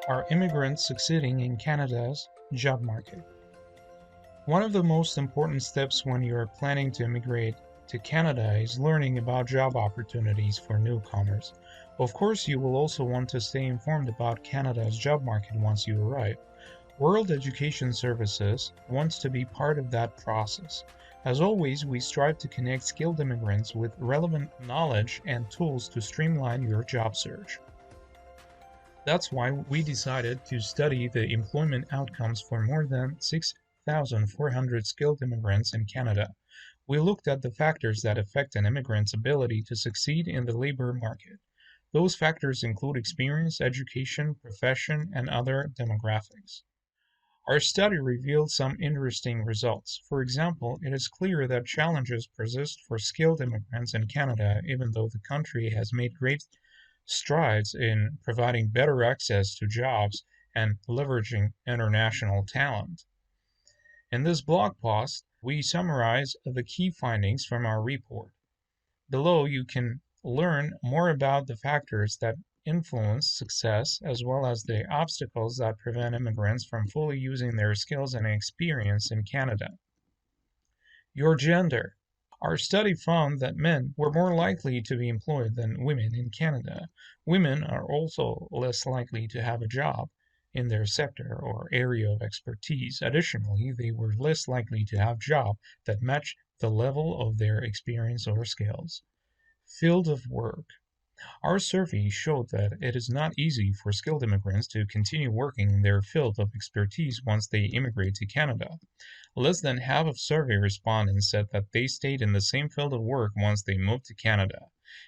Are immigrants succeeding in Canada's job market? One of the most important steps when you are planning to immigrate to Canada is learning about job opportunities for newcomers. Of course, you will also want to stay informed about Canada's job market once you arrive. World Education Services wants to be part of that process. As always, we strive to connect skilled immigrants with relevant knowledge and tools to streamline your job search. That's why we decided to study the employment outcomes for more than 6,400 skilled immigrants in Canada. We looked at the factors that affect an immigrant's ability to succeed in the labor market. Those factors include experience, education, profession, and other demographics. Our study revealed some interesting results. For example, it is clear that challenges persist for skilled immigrants in Canada, even though the country has made great strides in providing better access to jobs and leveraging international talent. In this blog post, we summarize the key findings from our report. Below, you can learn more about the factors that influence success, as well as the obstacles that prevent immigrants from fully using their skills and experience in Canada. Your gender. Our study found that men were more likely to be employed than women in Canada. Women are also less likely to have a job in their sector or area of expertise. Additionally, they were less likely to have jobs that match the level of their experience or skills. Field of work. Our survey showed that it is not easy for skilled immigrants to continue working in their field of expertise once they immigrate to Canada. Less than half of survey respondents said that they stayed in the same field of work once they moved to Canada.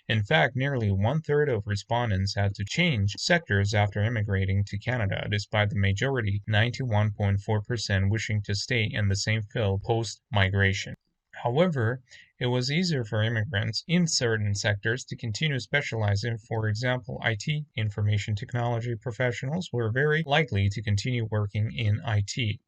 In fact, nearly one-third of respondents had to change sectors after immigrating to Canada, despite the majority, 91.4%, wishing to stay in the same field post-migration. However, it was easier for immigrants in certain sectors to continue specializing. For example, IT, information technology professionals were very likely to continue working in IT.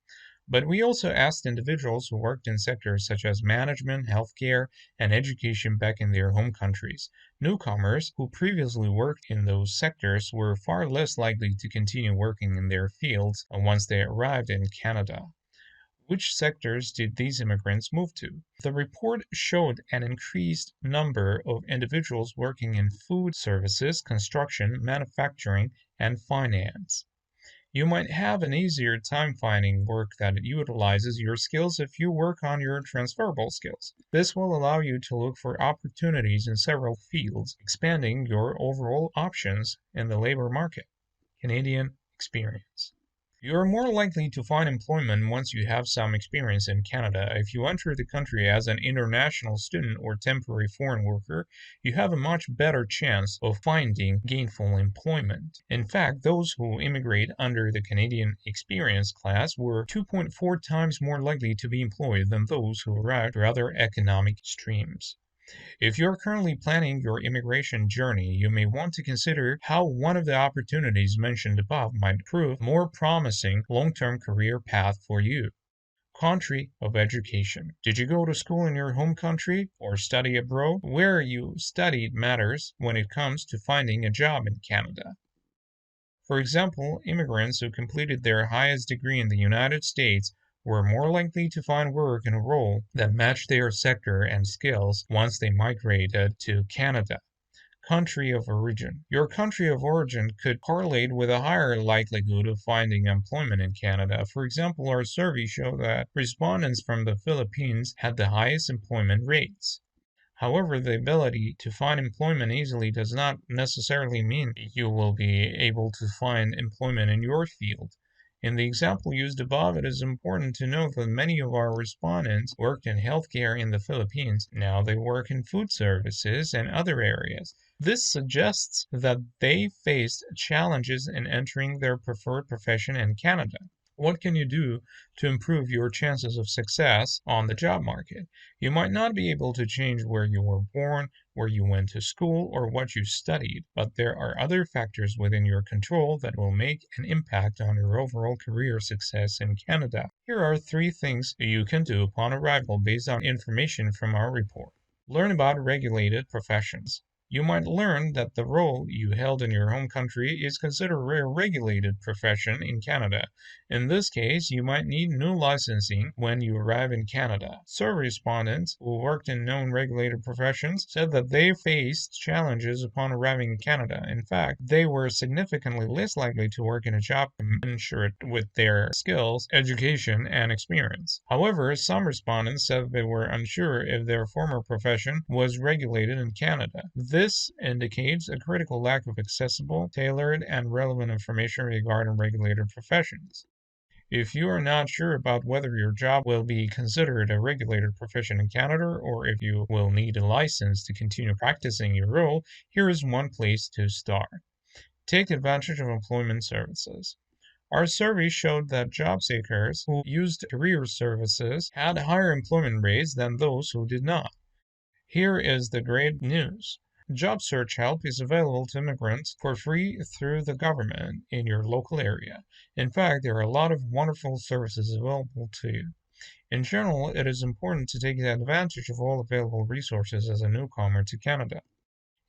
But we also asked individuals who worked in sectors such as management, healthcare, and education back in their home countries. Newcomers who previously worked in those sectors were far less likely to continue working in their fields once they arrived in Canada. Which sectors did these immigrants move to? The report showed an increased number of individuals working in food services, construction, manufacturing, and finance. You might have an easier time finding work that utilizes your skills if you work on your transferable skills. This will allow you to look for opportunities in several fields, expanding your overall options in the labor market. Canadian experience. You are more likely to find employment once you have some experience in Canada. If you enter the country as an international student or temporary foreign worker, you have a much better chance of finding gainful employment. In fact, those who immigrate under the Canadian experience class were 2.4 times more likely to be employed than those who arrived through other economic streams. If you're currently planning your immigration journey, you may want to consider how one of the opportunities mentioned above might prove a more promising long-term career path for you. Country of education. Did you go to school in your home country or study abroad? Where you studied matters when it comes to finding a job in Canada. For example, immigrants who completed their highest degree in the United States were more likely to find work in a role that matched their sector and skills once they migrated to Canada. Country of origin. Your country of origin could correlate with a higher likelihood of finding employment in Canada. For example, our survey showed that respondents from the Philippines had the highest employment rates. However, the ability to find employment easily does not necessarily mean you will be able to find employment in your field. In the example used above, it is important to note that many of our respondents worked in healthcare in the Philippines. Now they work in food services and other areas. This suggests that they faced challenges in entering their preferred profession in Canada. What can you do to improve your chances of success on the job market? You might not be able to change where you were born, where you went to school, or what you studied, but there are other factors within your control that will make an impact on your overall career success in Canada. Here are 3 things you can do upon arrival based on information from our report. Learn about regulated professions. You might learn that the role you held in your home country is considered a regulated profession in Canada. In this case, you might need new licensing when you arrive in Canada. Survey respondents who worked in known regulated professions said that they faced challenges upon arriving in Canada. In fact, they were significantly less likely to work in a job commensurate with their skills, education, and experience. However, some respondents said they were unsure if their former profession was regulated in Canada. This indicates a critical lack of accessible, tailored, and relevant information regarding regulated professions. If you are not sure about whether your job will be considered a regulated profession in Canada or if you will need a license to continue practicing your role, here is one place to start. Take advantage of employment services. Our survey showed that job seekers who used career services had higher employment rates than those who did not. Here is the great news. Job search help is available to immigrants for free through the government in your local area. In fact, there are a lot of wonderful services available to you. In general, it is important to take advantage of all available resources as a newcomer to Canada.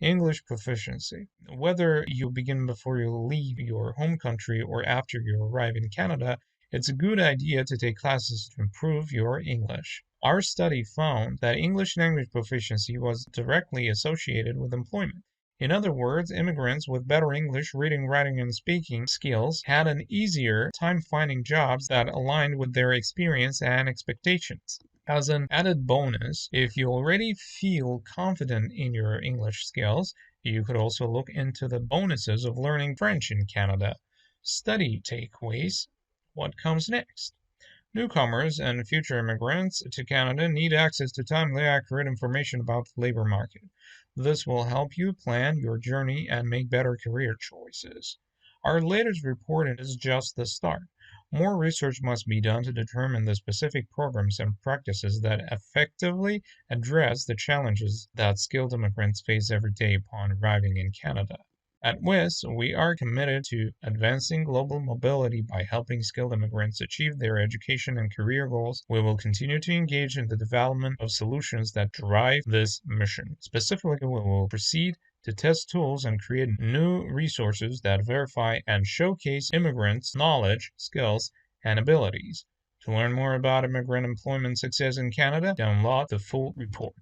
English proficiency. Whether you begin before you leave your home country or after you arrive in Canada, it's a good idea to take classes to improve your English. Our study found that English language proficiency was directly associated with employment. In other words, immigrants with better English reading, writing, and speaking skills had an easier time finding jobs that aligned with their experience and expectations. As an added bonus, if you already feel confident in your English skills, you could also look into the bonuses of learning French in Canada. Study takeaways. What comes next? Newcomers and future immigrants to Canada need access to timely, accurate information about the labor market. This will help you plan your journey and make better career choices. Our latest report is just the start. More research must be done to determine the specific programs and practices that effectively address the challenges that skilled immigrants face every day upon arriving in Canada. At WIS, we are committed to advancing global mobility by helping skilled immigrants achieve their education and career goals. We will continue to engage in the development of solutions that drive this mission. Specifically, we will proceed to test tools and create new resources that verify and showcase immigrants' knowledge, skills, and abilities. To learn more about immigrant employment success in Canada, download the full report.